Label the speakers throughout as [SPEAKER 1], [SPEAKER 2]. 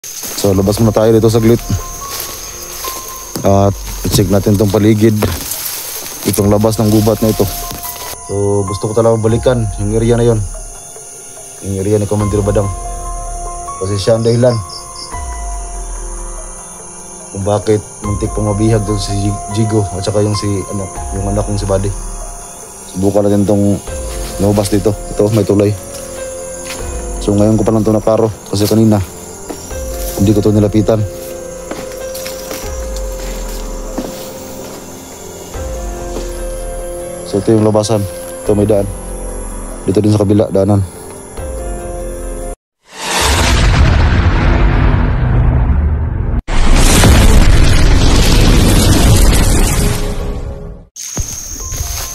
[SPEAKER 1] So labas muna tayo dito saglit. At check natin tong paligid, itong labas ng gubat na ito. So gusto ko talaga balikan yung area na yon, yung area ni Commander Badang, kasi siya ang dahilan kung bakit muntik pong mabihag doon si Jigo at saka yung anak kong si Buddy. Subukan natin tong lumabas dito. Ito may tulay. So ngayon ko pa lang ito nakaro kasi kanina hindi ko ito nilapitan. So ito yung labasan. Ito may daan. Dito din sa kabila daanan.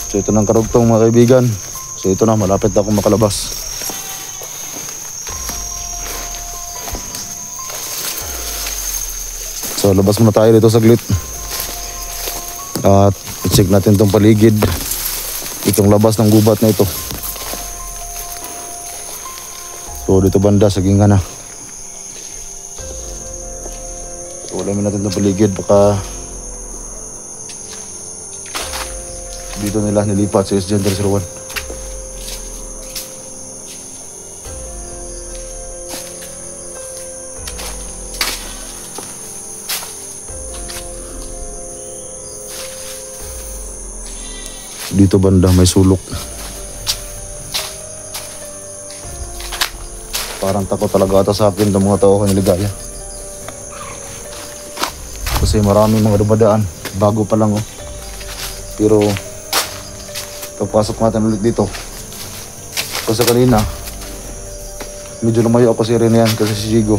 [SPEAKER 1] So ito ng karugtong mga kaibigan. So ito na, malapit na akong makalabas. So labas muna tayo dito saglit. At check natin itong paligid, itong labas ng gubat na ito. So dito banda sa ginga na. So alamin natin itong paligid, baka dito nila nilipat sa SG 301. Dito banda may sulok. Parang takot talaga ata sa akin ng mga tao kaniligaya. Kasi maraming mga dumadaan. Bago pa lang oh. Pero pagpasok natin ulit dito, kasi kanina medyo lumayo ako si Rene yan kasi si Jigo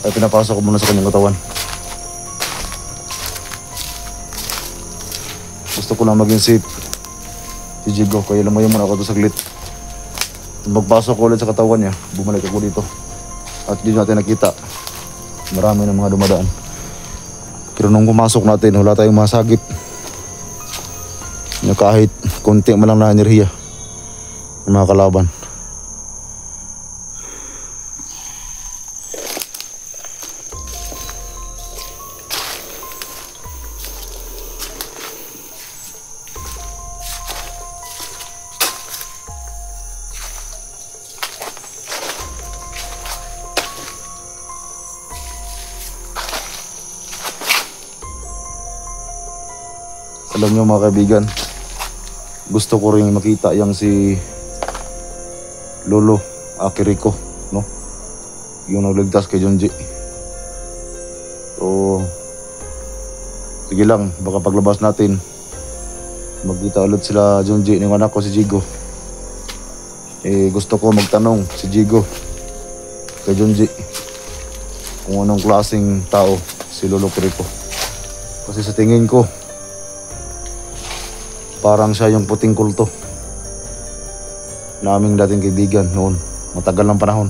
[SPEAKER 1] ay pinapasok ko muna sa kanyang katawan. Gusto ko lang maging safe si Jigo, kaya lumayo muna ako ito saglit. Magpasok ko ulit sa katawan niya, bumalik ako dito at dito natin nakita marami ng mga dumadaan. Pero nung pumasok natin wala tayong masagip na kahit konti man lang na enerhiya ng mga kalaban. Alam nyo mga kaibigan, gusto ko rin makita yung si Lolo Akiriko, no? Yung nagligtas kay Junji. So sige lang, baka paglabas natin magkita ulit sila Junji ng anak ko si Jigo. Gusto ko magtanong si Jigo kay Junji kung anong klaseng tao si Lolo Akiriko. Kasi sa tingin ko parang siya yung puting kulto naming dating kaibigan noon, matagal ng panahon.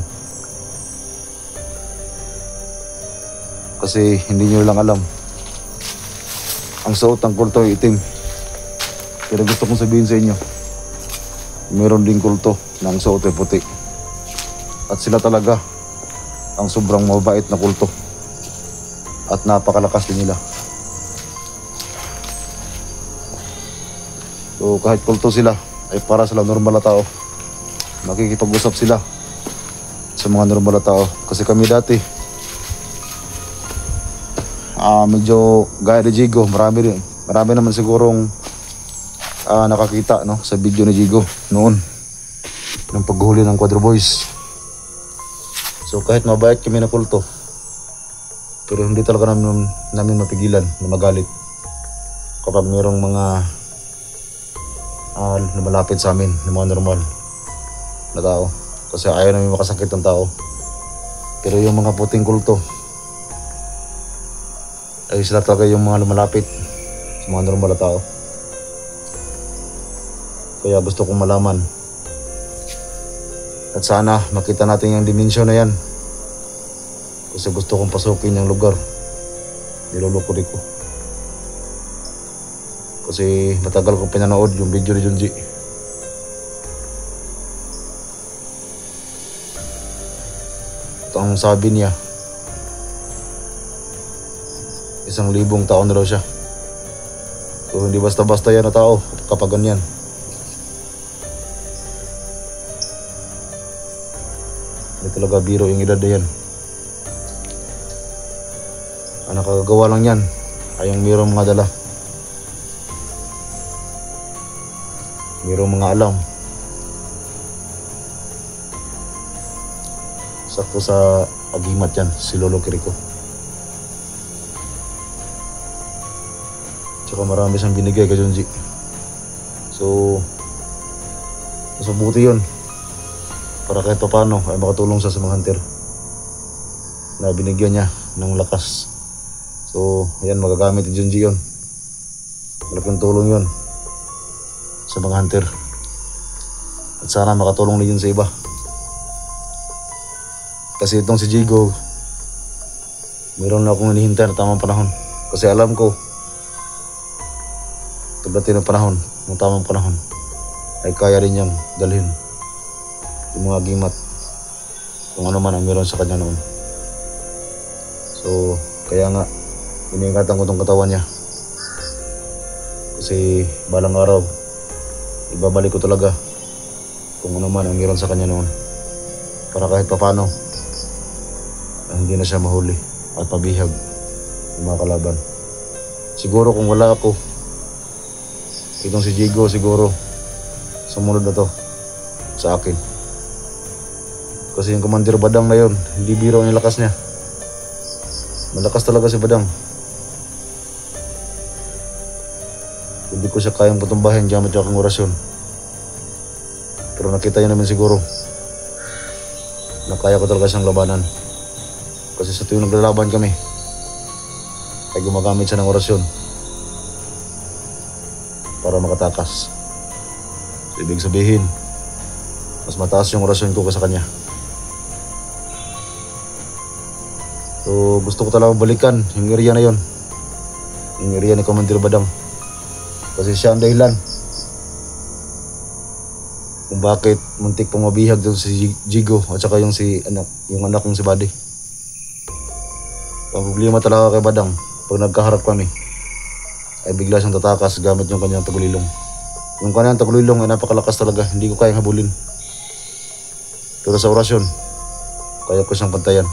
[SPEAKER 1] Kasi hindi nyo lang alam, ang suot ng kulto ay itim. Pero gusto kong sabihin sa inyo, meron ding kulto na ang suot ay puti. At sila talaga ang sobrang mabait na kulto at napakalakas din nila. So kahit kulto sila ay para sila normal na tao. Makikipag-usap sila sa mga normal na tao. Kasi kami dati medyo gaya ni Jigo. Marami naman sigurong nakakita no, sa video ni Jigo noon ng paghuli ng Quadro Boys. So kahit mabait kami na kulto, pero hindi talaga namin mapigilan na magalit kapag mayroong mga lumalapit sa amin ng mga normal na tao, kasi ayaw namin makasakit ng tao. Pero yung mga puting kulto ay sila talaga yung mga lumalapit sa mga normal na tao. Kaya gusto kong malaman at sana makita natin yung dimensyon na yan, kasi gusto kong pasukin yung lugar ni Lolo Akiriko. Kasi matagal kong pinanood yung video ni Junji. Ito ang ang sabi niya, 1,000 taon na daw siya. So hindi basta-basta yan na tao kapag ganyan. Hindi talaga biro yung edad na yan. Ang nakagagawa lang yan ay yung mayroong mga dala, mayroong mga alam. Sakto sa agimat yan si Lolo Kiriko. Tsaka marami siyang binigay kay Junji. So mas mabuti yun para kahit paano ay makatulong siya sa mga hunter na binigyan niya ng lakas. So ayan, magagamit ni Junji yun. Malaking tulong yun sa mga hunter. At sana makatulong din yun sa iba. Kasi itong si Jigo, mayroon na akong hinihintay na tamang panahon. Kasi alam ko, pagdating ng panahon, ng tamang panahon, ay kaya rin niyang dalhin yung mga gimat, kung ano man ang meron sa kanya noon. So, kaya nga, iniingatan ko itong katawan niya. Kasi balang araw, ibabalik ko talaga kung ano man ang meron sa kanya noon. Para kahit papano, hindi na siya mahuli at pabihag ng mga kalaban. Siguro kung wala ako, itong si Jigo siguro sumunod na to sa akin. Kasi yung Commander Badang na yun, hindi biro ang lakas niya. Malakas talaga si Badang. Hindi ko siya kayang patumbahin gamit yung aking orasyon. Pero nakita niyo naman siguro na kaya ko talaga siyang labanan. Kasi sa tuwing naglalaban kami, ay gumagamit siya ng orasyon para makatakas. So, ibig sabihin, mas mataas yung orasyon ko sa kanya. So gusto ko talaga balikan yung area na yon, yung area ni Commander Badang. Kasi siya ang dahilan kung bakit muntik pang mabihag doon si Jigo at saka yung anak kong si Buddy. Ang problema talaga kay Badang, pag nagkaharap kami, ay bigla siyang tatakas gamit yung kanyang tagulilong. Yung kanyang tagulilong ay napakalakas talaga, hindi ko kayang habulin. Pero sa orasyon, kaya ko siyang pantayan.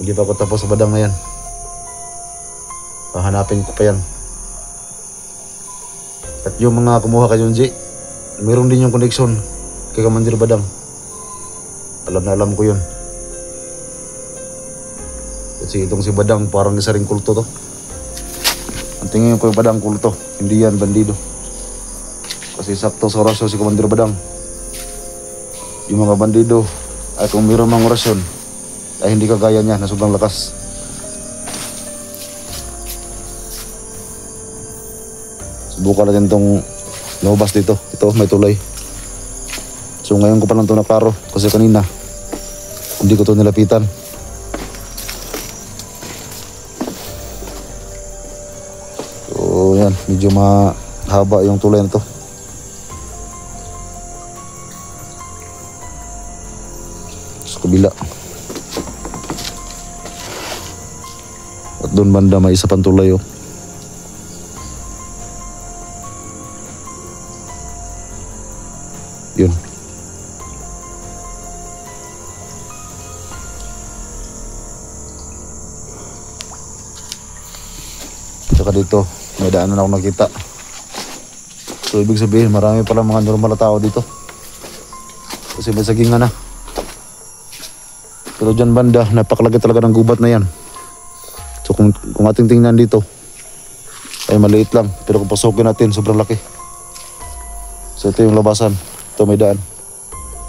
[SPEAKER 1] Hindi pa ako tapos sa Badang na yan. Hahanapin ko pa yan. At yung mga kumuha kay Junji, mayroon din yung koneksyon kay Commander Badang. Alam na alam ko yun. Kasi itong si Badang parang isa ring kulto to. Ang tingin ko yung Badang kulto, hindi yan bandido. Kasi sakto sa orasyon si Commander Badang. Yung mga bandido ay kung mayroon mang orasyon ay hindi kagaya niya na sobrang lakas. Subukan natin itong lumabas dito. Ito may tulay. So ngayon ko pa lang ito nakaro kasi kanina hindi ko ito nilapitan. Yan, medyo mahaba yung tulay na to. Sa kabila. At doon banda may isa pang tulay oh. Yun. Saka dito may daanan ako nakita. So ibig sabihin marami pala mga normal na tao dito. Kasi may sagingan na. Pero dyan banda, napakalaki talaga ng gubat na yan. So kung ating tingnan dito, ay maliit lang. Pero kung pasukin natin, sobrang laki. So ito yung labasan. Ito may daan.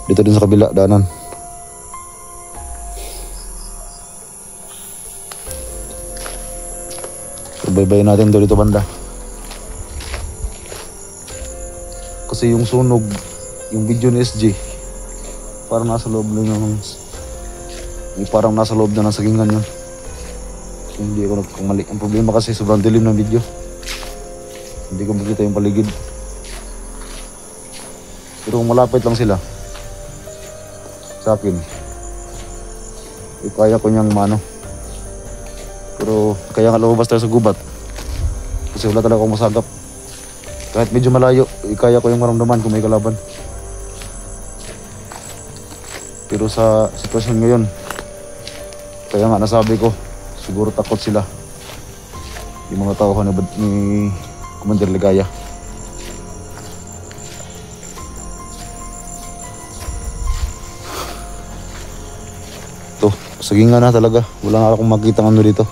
[SPEAKER 1] Dito din sa kabila, daanan. Baybayin natin doon dito banda. Kasi yung sunog, yung video ni SG, parang nasa loob lang yung parang nasa loob na ng sagingan yun. So, hindi ako nagkamali. Ang problema kasi sobrang dilim ng video. Hindi ko makita yung paligid. Pero kung malapit lang sila, sa akin. Kaya ko niyang mano. Pero kaya nga lumabas tayo sa gubat. Kasi wala talaga akong masagap. Kahit medyo malayo, kaya ko yung maramdaman kung may kalaban. Pero sa sitwasyon ngayon, kaya nga nasabi ko, siguro takot sila. Yung mga tauhan ni Commander Ligaya. Ito, sagingan na talaga. Wala nga akong makita ng ano dito.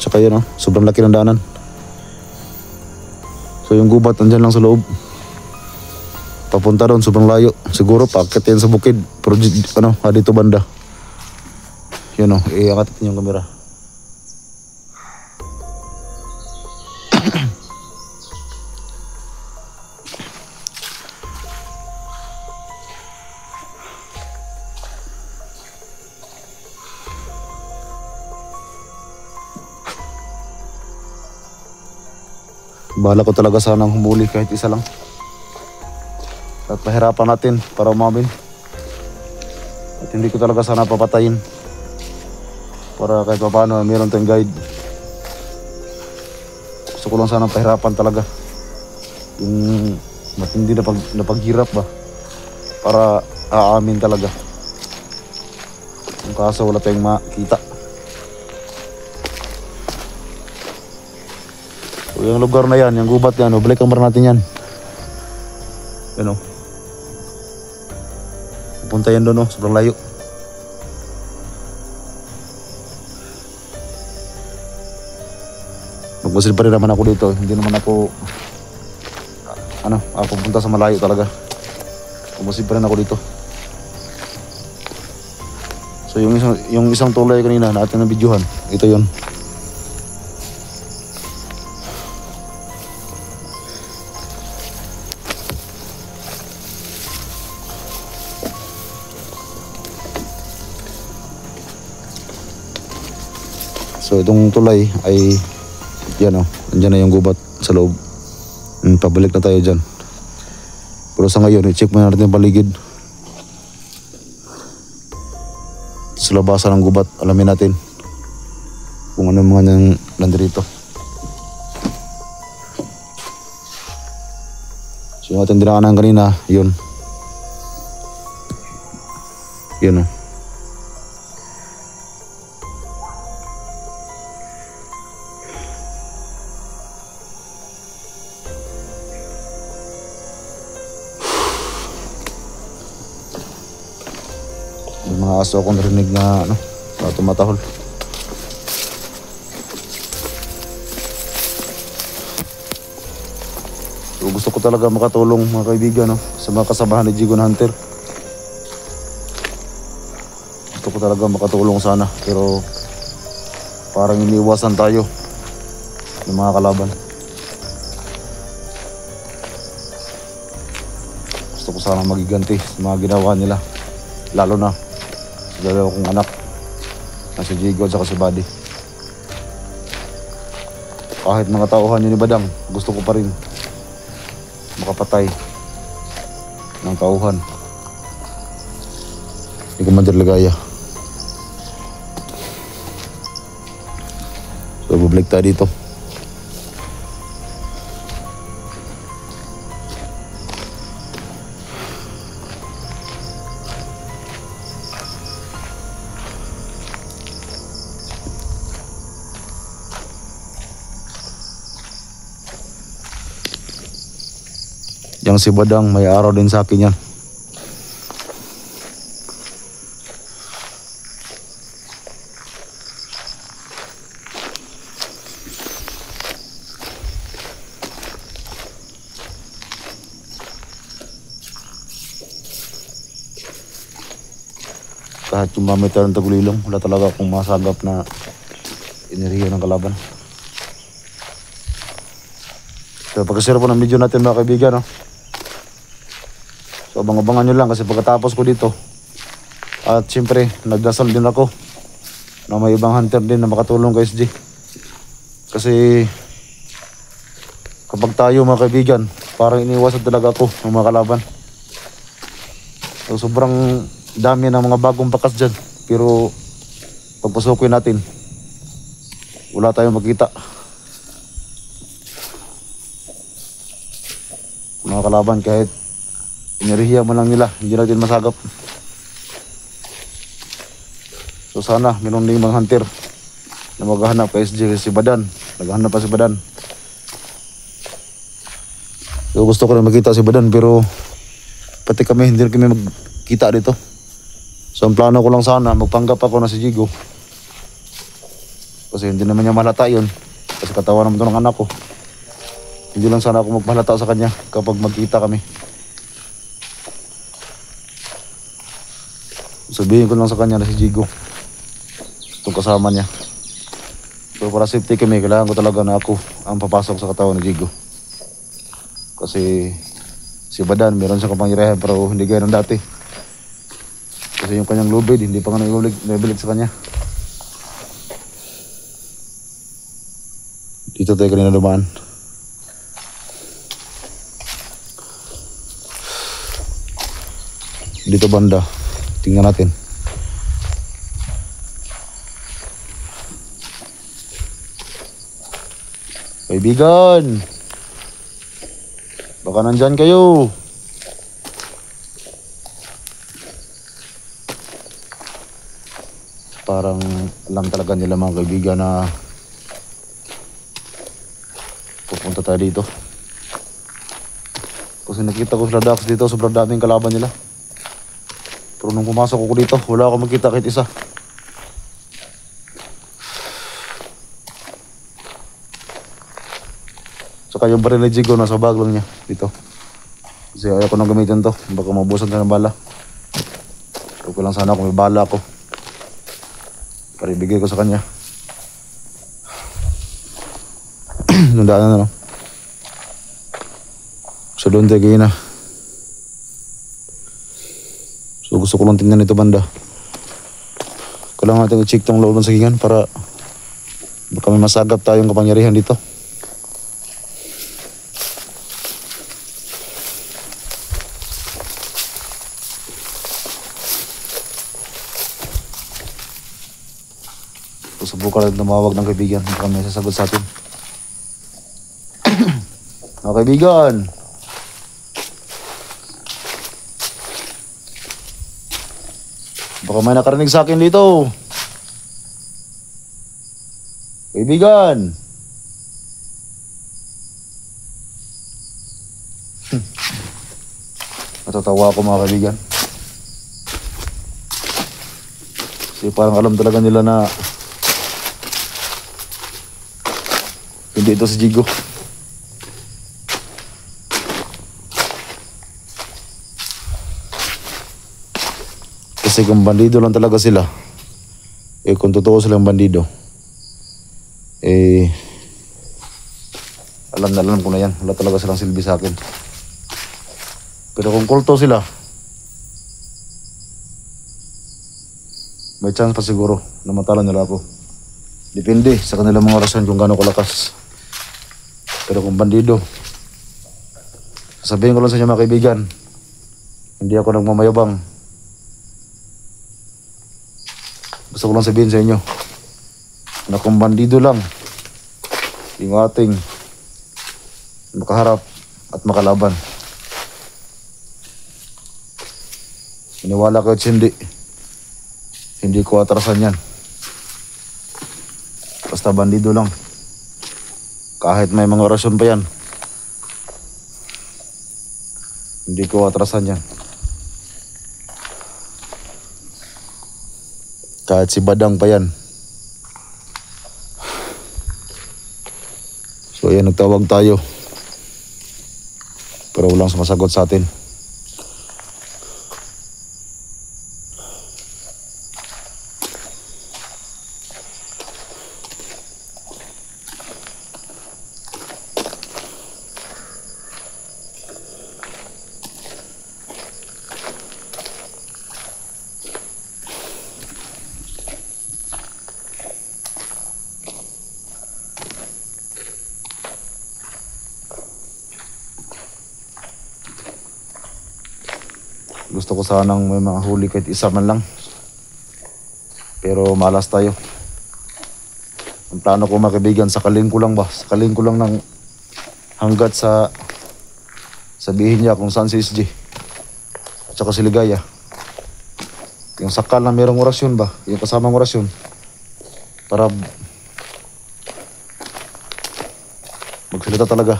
[SPEAKER 1] Tsaka yun, sobrang laki ng daanan. So yung gubat nandyan lang sa loob. Papunta doon, sobrang layo. Siguro paakyat yan sa bukid. Pero dito banda. Yun iangat natin yung kamera. Bahala ko talaga sanang humuli kahit isa lang. At pahirapan natin para umamin. At hindi ko talaga sana papatayin. Para kahit paano meron tayong guide. Gusto ko lang sana pahirapan talaga. Yung matindi na paghirap ba. Para aamin talaga. Yung kaso wala tayong makita. So yung lugar na yan, yung gubat yan, balik kamera natin yan. Yan punta yan doon sobrang layo. Magmasid pa rin naman ako dito. Hindi naman ako ako punta sa malayo talaga. Magmasid pa rin ako dito. So yung isang tulay kanina natin na videohan, ito yon. So itong tulay ay yan andyan na yung gubat sa loob. Pabalik na tayo dyan. Pero sa ngayon, i-check muna natin yung paligid. Sa labasan ng gubat, alamin natin kung ano mga nandito. So yung ating dinaanan kanina, yun. Yun May mga aso akong narinig na tumatahol. So gusto ko talaga makatulong mga kaibigan sa mga kasamahan ni Jigo na Hunter. Gusto ko talaga makatulong sana, pero parang iniiwasan tayo ng mga kalaban. Gusto ko sana magiganti sa mga ginawa nila, lalo na sa dalawa kong anak na si Jigo at saka si Buddy. Kahit mga tauhan yun ni Badang, gusto ko pa rin makapatay ng tauhan ni Commander Ligaya. So bubalik tayo dito. Yang si Badang may araw din sa akin yan. Kahit yung mamita ng tagulilong, wala talaga akong masagap na enerhiya ng kalaban. So pagkasira po ng video natin mga kaibigan so abang-abangan nyo lang kasi pagkatapos ko dito, at siyempre nagdasal din ako na may ibang hunter din na makatulong kay SG. Kasi kapag tayo mga kaibigan, parang iniwasan talaga ako ng mga kalaban. So sobrang dami ng mga bagong bakas dyan. Pero pagpasukin natin, wala tayong makita. Mga kalaban, kahit inirihiya mo lang nila, hindi natin masagap. So sana meron ding mga hunter na maghahanap kay SG, si Badan. Naghahanap pa si Badan. So gusto ko na makita si Badan, pero pati kami hindi kami magkita dito. So ang plano ko lang sana, magpanggap ako na si Jigo. Kasi hindi naman niya malata yun. Kasi katawan naman ito ng anak ko. Hindi lang sana ako magpahalata sa kanya kapag magkita kami. Sabihin ko lang sa kanya na si Jigo itong kasama niya. So para safety kami, kailangan ko talaga na ako ang papasok sa katawan ni Jigo. Kasi si Badan, meron siyang kapangyarihan pero hindi gaya ng dati. Kasi yung kanyang lubid, hindi pa nga naibilig sa kanya. Dito tayo kanina dumaan. Dito banda, tingnan natin. Kaibigan, baka nandyan kayo. Parang alam talaga nila mga kaibigan na pupunta tayo dito. Kasi nakita ko sila Dax dito, sobrang daming kalaban nila. Pero nung pumasok ako dito, wala akong makita kahit isa. Saka yung baril ni Jigo nasa bag lang niya dito. Kasi ayaw ko nang gamitin to, baka mabusan ka ng bala. Okay lang sana kung may bala ako para ibigay ko sa kanya. Nandaan na no. So doon tayo kayo na. So gusto ko lang tingnan ito banda. Kailangan natin i-check tong loob ng sagingan para baka may masagap tayong kapangyarihan dito. Subukan natin tumawag ng kaibigan. Baka may sasagot sa atin. Mga kaibigan, baka may nakarinig sa akin dito. Kaibigan. Natatawa ako mga kaibigan. Kasi parang alam talaga nila na hindi ito si Jigo. Kasi kung bandido lang talaga sila, kung totoo silang bandido, alam na alam ko na yan. Wala talaga silang silbi sa akin. Pero kung kulto sila, may chance pa siguro na matalo nila ako. Depende sa kanilang mga rason kung gaano kalakas. Pero kung bandido, sasabihin ko lang sa inyo mga kaibigan, hindi ako nagmamayabang. Gusto ko lang sabihin sa inyo na kung bandido lang yung ating makaharap at makalaban, iniwala ko at hindi ko atrasan yan. Basta bandido lang, kahit may mga orasyon pa yan, hindi ko atrasan yan. Kahit si Badang pa yan. So ayan, nagtawag tayo pero walang sumasagot sa atin. Gusto ko sanang may mga huli kahit isa man lang. Pero malas tayo. Ang plano ko mga kaibigan, sakalin ko lang ba? Sakalin ko lang ng hanggat sa sabihin niya kung saan si SG. At saka si Ligaya. Yung sakal na merong orasyon ba? Yung kasamang orasyon. Para magsalita talaga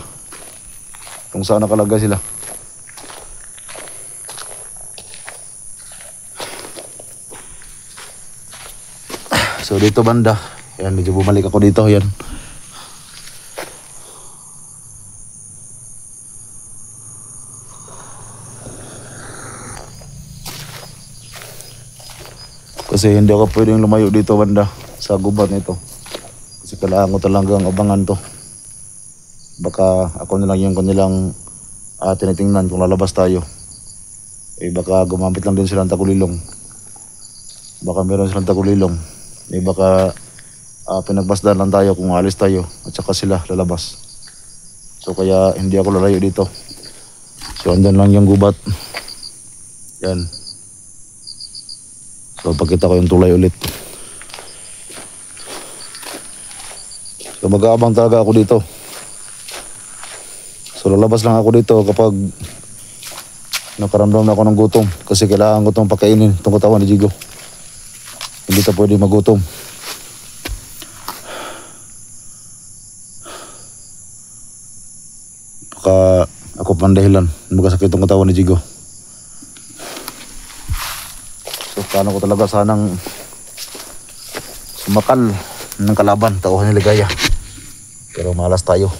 [SPEAKER 1] kung saan nakalagay sila. So dito banda, yan medyo bumalik ako dito, yan. Kasi hindi ako pwedeng lumayo dito banda sa gubat nito. Kasi kailangan ko talagang abangan to. Baka ako na lang yung kanilang tinitingnan kung lalabas tayo. Eh baka gumamit lang din silang tagulilong. Baka meron silang tagulilong. Eh baka pinagbasdan lang tayo kung alis tayo at saka sila lalabas. So kaya hindi ako lalayo dito. So andun lang yung gubat. Yan. So pakita ko yung tulay ulit. So mag-aabang talaga ako dito. So lalabas lang ako dito kapag nakaramdam na ako ng gutom. Kasi kailangan ko itong pakainin, itong katawan ni Jigo. Hindi ka pwede magutom. Baka ako pandahilan magkasakit itong katawan ni Jigo. So plano ko talaga sanang sumakal ng kalaban, tauhan ni Ligaya. Pero malas tayo.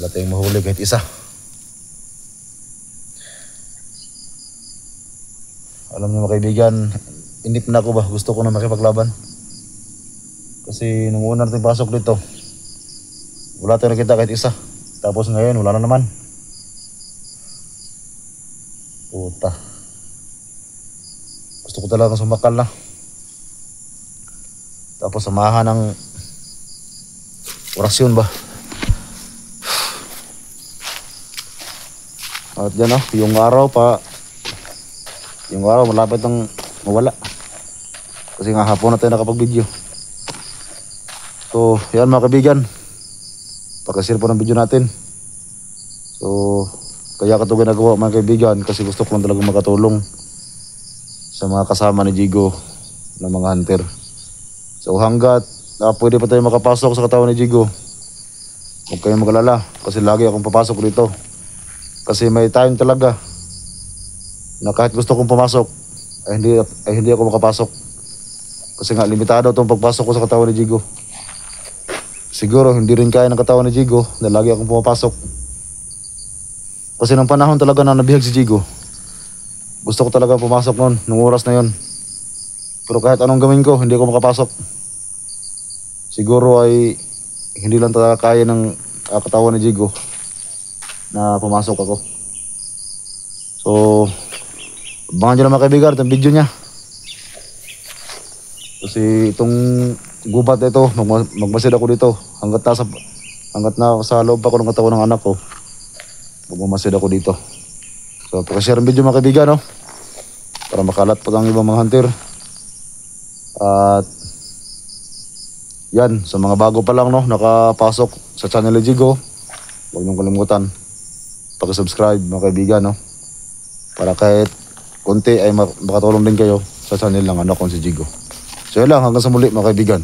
[SPEAKER 1] Wala tayong mahuli kahit isa. Alam niyo mga kaibigan, inip na ako ba? Gusto ko na makipaglaban. Kasi nung una natin pasok dito, wala tayong nakita kahit isa. Tapos ngayon, wala na naman. Puta. Gusto ko talagang sumakal na. Tapos samahan ng orasyon ba? At yan yung araw yung araw malapit ng mawala. Kasi nga hapon na tayo nakapag-video. So, yan mga kaibigan. Pakashare po ng video natin. So, kaya ko ito ginagawa mga kaibigan kasi gusto ko lang talaga makatulong sa mga kasama ni Jigo na mga hunter. So, hanggat pwede pa tayo makapasok sa katawan ni Jigo, huwag kayong mag-alala kasi lagi akong papasok dito. Kasi may time talaga na kahit gusto kong pumasok ay hindi ako makapasok. Kasi nga limitado itong pagpasok ko sa katawan ni Jigo. Siguro hindi rin kaya ng katawan ni Jigo na lagi akong pumapasok. Kasi nung panahon talaga na nabihag si Jigo, gusto ko talaga pumasok noon, nung oras na yon. Pero kahit anong gawin ko, hindi ako makapasok. Siguro ay hindi lang talaga kaya ng katawan ni Jigo na pumasok ako. So, abangan nyo na mga kaibigan itong video niya. Kasi itong gubat ito, magmasid ako dito. Hanggat na sa loob ako ng katawan ng anak ko, magmamasid ako dito. So, pakashare ang video mga kaibigan, no? Para makalat pa ang ibang mga hunter. At yan, sa mga bago pa lang, no, nakapasok sa channel ni Jigo, huwag niyong kalimutan pag-subscribe mga kaibigan, no? Para kahit konti ay makatulong din kayo sa channel ng anak ko si Jigo. So yun lang, hanggang sa muli mga kaibigan.